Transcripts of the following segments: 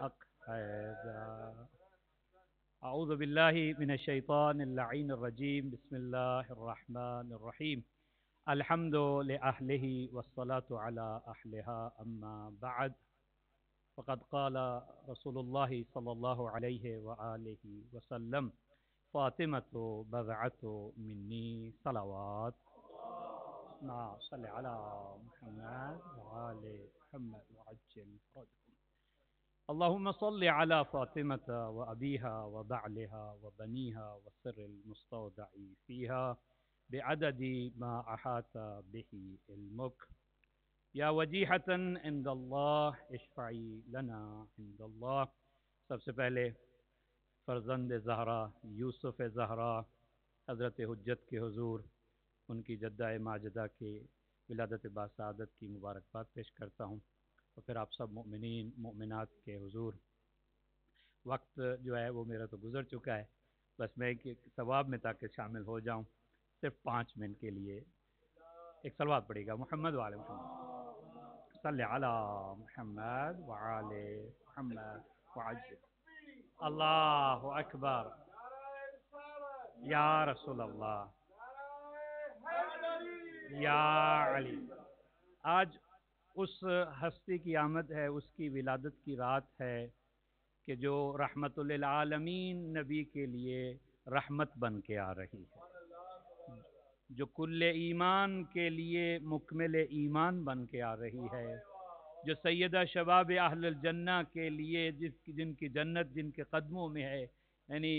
حق حیدر. اعوذ باللہ من الشیطان اللعین الرجیم. بسم اللہ الرحمن الرحیم. الحمد لأہلہ والصلاة على أہلها. اما بعد فقد قال رسول اللہ صلی اللہ علیہ وآلہ وسلم فاطمة بضعة منی صلوات. صلی علی محمد وآل محمد وعجل فرجهم. اللهم صل على فاطمة وأبيها وبعلها وبنيها والسر المستودع فيها بعدد ما أحاط به علمك. يا وجيحة عند الله اشفعي لنا عند الله. سب سے پہلے فرزند زہرا یوسف زہرا حضرت حجت کے حضور ان کی جدہ ماجدہ کے ولادت باسعادت کی مبارکباد پیش کرتا ہوں، اور پھر آپ سب مومنین مومنات کے حضور. وقت جو ہے وہ میرا تو گزر چکا ہے، بس میں ثواب میں تاکہ شامل ہو جاؤں صرف 5 منٹ کے لیے ایک صلوات پڑے گا. محمد وعلی محمد صلی علی محمد وعلی محمد وعجل. اللہ اکبر یا رسول اللہ یا علی. آج اس ہستی کی آمد ہے، اس کی ولادت کی رات ہے کہ جو رحمت للعالمین نبی کے لیے رحمت بن کے آ رہی ہے، جو کل ایمان کے لیے مکمل ایمان بن کے آ رہی ہے، جو سیدہ شباب اہل الجنہ کے لیے جن کی جنت جن کے قدموں میں ہے، یعنی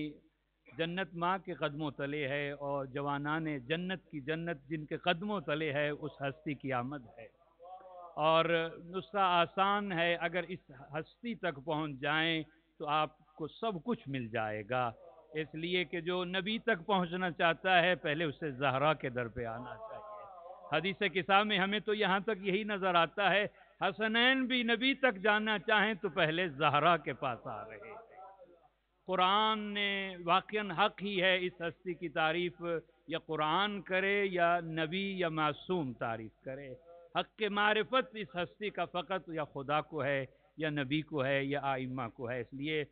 جنت ماں کے قدموں تلے ہے، اور جوانان جنت کی جنت جن کے قدموں تلے ہے، اس ہستی کی آمد ہے. اور نسخہ آسان ہے، اگر اس ہستی تک پہنچ جائیں تو آپ کو سب کچھ مل جائے گا. اس لیے کہ جو نبی تک پہنچنا چاہتا ہے پہلے اسے زہرا کے در پہ آنا چاہیے. حدیث قصہ میں ہمیں تو یہاں تک یہی نظر آتا ہے، حسنین بھی نبی تک جانا چاہیں تو پہلے زہرا کے پاس آ رہے ہیں. قرآن نے واقعاً حق ہی ہے اس ہستی کی تعریف یا قرآن کرے یا نبی یا معصوم تعریف کرے. حق کے معرفت اس ہستی کا فقط یا خدا کو ہے یا نبی کو ہے یا آئمہ کو ہے. اس لیے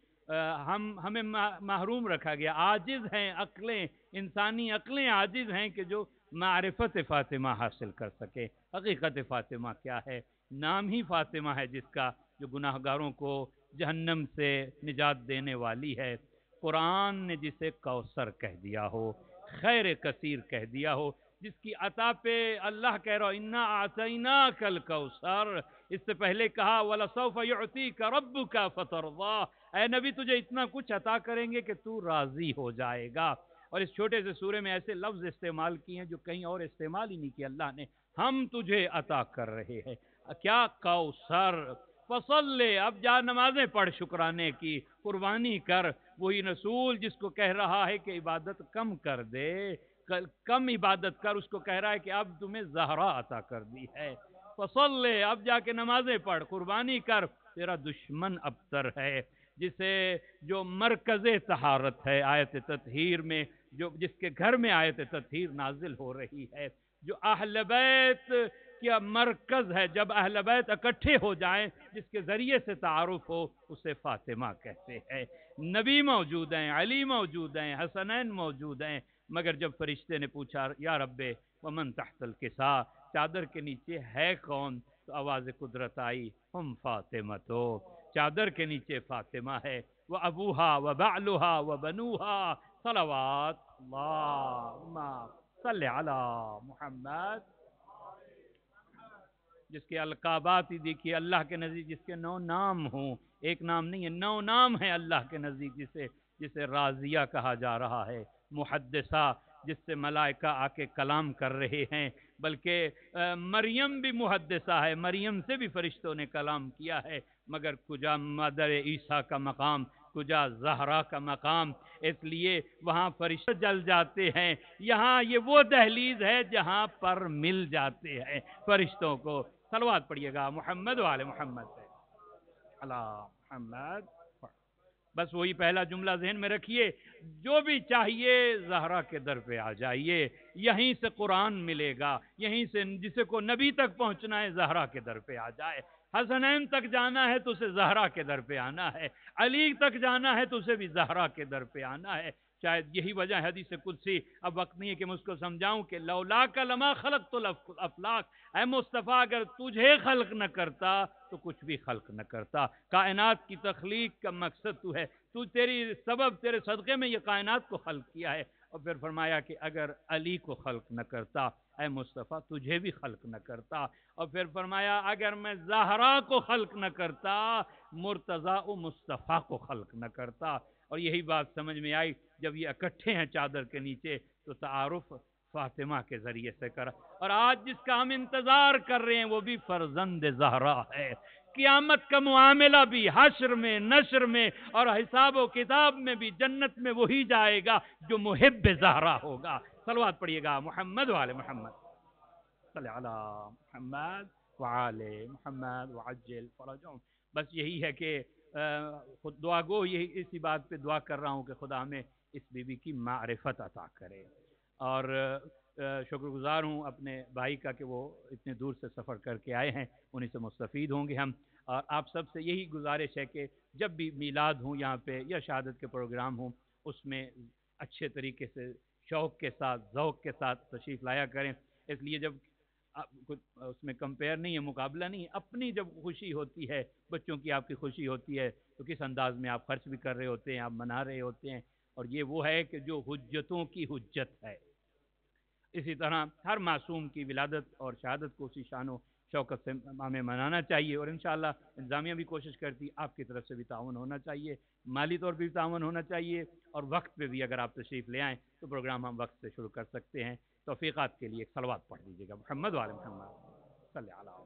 ہمیں محروم رکھا گیا. عاجز ہیں عقلیں، انسانی عقلیں عاجز ہیں کہ جو معرفت فاطمہ حاصل کر سکے. حقیقت فاطمہ کیا ہے؟ نام ہی فاطمہ ہے جس کا، جو گناہگاروں کو جہنم سے نجات دینے والی ہے. قرآن نے جسے کوثر کہہ دیا ہو، خیر کثیر کہہ دیا ہو، جس کی عطا پہ اللہ کہہ رہا اِنَّا أَعْطَيْنَاكَ الْكَوْثَرَ. اس سے پہلے کہا وَلَسَوْفَ يُعْطِيكَ رَبُّكَ فَتَرْضَىٰ. اے نبی تجھے اتنا کچھ عطا کریں گے کہ تو راضی ہو جائے گا. اور اس چھوٹے سے سورے میں ایسے لفظ استعمال کیے ہیں جو کہیں اور استعمال ہی نہیں کیا اللہ نے. ہم تجھے عطا کر رہے ہیں کیا؟ کوثر. فصل، اب جا نمازیں پڑھ شکرانے کی، قربانی کر. وہی رسول جس کو کہہ رہا ہے کہ عبادت کم کر دے، کم عبادت کر، اس کو کہہ رہا ہے کہ اب تمہیں زہرا عطا کر دی ہے. فصل، اب جا کے نمازیں پڑھ، قربانی کر. تیرا دشمن ابتر ہے جسے جو مرکز طہارت ہے آیت تطہیر میں، جس کے گھر میں آیت تطہیر نازل ہو رہی ہے، جو اہل بیت کیا مرکز ہے، جب اہل بیت اکٹھے ہو جائیں جس کے ذریعے سے تعارف ہو اسے فاطمہ کہتے ہیں. نبی موجود ہیں، علی موجود ہیں، حسنین موجود ہیں، مگر جب فرشتے نے پوچھا یا رب ومن تحت الکساء، چادر کے نیچے ہے کون، تو آواز قدرت آئی ہم فاطمہ. تو چادر کے نیچے فاطمہ ہے. وَأَبُوهَا وَبَعْلُهَا وَبَنُوهَا صلوات. اللہم صلی علی محمد. جس کے القابات ہی دیکھیے اللہ کے نزدیک، جس کے 9 نام ہوں، ایک نام نہیں ہے، 9 نام ہے اللہ کے نزدیک. جسے راضیہ کہا جا رہا ہے، محدثہ جس سے ملائکہ آ کے کلام کر رہے ہیں، بلکہ مریم بھی محدثہ ہے، مریم سے بھی فرشتوں نے کلام کیا ہے. مگر کجا مدر عیسیٰ کا مقام، کجا زہرا کا مقام. اس لیے وہاں فرشتے جل جاتے ہیں، یہاں یہ وہ دہلیز ہے جہاں پر مل جاتے ہیں فرشتوں کو. صلوات پڑھیے گا محمد وعلی محمد سے اللہ محمد. بس وہی پہلا جملہ ذہن میں رکھیے، جو بھی چاہیے زہرا کے در پہ آ جائیے، یہیں سے قرآن ملے گا، یہیں سے جسے کو نبی تک پہنچنا ہے زہرا کے در پہ آ جائے. حسنین تک جانا ہے تو اسے زہرا کے در پہ آنا ہے، علی تک جانا ہے تو اسے بھی زہرا کے در پہ آنا ہے۔ شاید یہی وجہ ہے حدیث قدسی، اب وقت نہیں ہے کہ میں اس کو سمجھاؤں، کہ لولا کا لما خلقت الافلاک، اے مصطفیٰ اگر تجھے خلق نہ کرتا تو کچھ بھی خلق نہ کرتا۔ کائنات کی تخلیق کا مقصد تو ہے، تو تیری سبب، تیرے صدقے میں یہ کائنات کو خلق کیا ہے۔ اور پھر فرمایا کہ اگر علی کو خلق نہ کرتا اے مصطفیٰ تجھے بھی خلق نہ کرتا۔ اور پھر فرمایا اگر میں زہرا کو خلق نہ کرتا مرتضیٰ و مصطفیٰ کو خلق نہ کرتا۔ اور یہی بات سمجھ میں آئی جب یہ اکٹھے ہیں چادر کے نیچے، تو تعارف فاطمہ کے ذریعے سے کرا۔ اور آج جس کا ہم انتظار کر رہے ہیں وہ بھی فرزند زہرا ہے۔ قیامت کا معاملہ بھی حشر میں، نشر میں اور حساب و کتاب میں بھی جنت میں وہی جائے گا جو محب زہرا ہوگا۔ صلوات پڑھیے گا محمد وآل محمد، صلی علی محمد وآل محمد وعجل فرجهم۔ بس یہی ہے کہ خود دعا گو، یہی اسی بات پہ دعا کر رہا ہوں کہ خدا ہمیں اس بی بی کی معرفت عطا کرے۔ اور شکر گزار ہوں اپنے بھائی کا کہ وہ اتنے دور سے سفر کر کے آئے ہیں، انہیں سے مستفید ہوں گے ہم۔ اور آپ سب سے یہی گزارش ہے کہ جب بھی میلاد ہوں یہاں پہ یا شہادت کے پروگرام ہوں، اس میں اچھے طریقے سے شوق کے ساتھ، ذوق کے ساتھ تشریف لایا کریں۔ اس لیے جب اس میں کمپیئر نہیں ہے، مقابلہ نہیں ہے، اپنی جب خوشی ہوتی ہے، بچوں کی آپ کی خوشی ہوتی ہے تو کس انداز میں آپ خرچ بھی کر رہے ہوتے ہیں، آپ منا رہے ہوتے ہیں۔ اور یہ وہ ہے کہ جو حجتوں کی حجت ہے۔ اسی طرح ہر معصوم کی ولادت اور شہادت کو اسی شان و شوکت سے ہمیں منانا چاہیے، اور انشاءاللہ انتظامیہ بھی کوشش کرتی، آپ کی طرف سے بھی تعاون ہونا چاہیے، مالی طور پہ بھی تعاون ہونا چاہیے، اور وقت پہ بھی اگر آپ تشریف لے آئیں تو پروگرام ہم وقت سے شروع کر سکتے ہیں۔ توفیقات کے لیے ایک صلوات پڑھ دیجیے گا محمد وعلی محمد صلی اللہ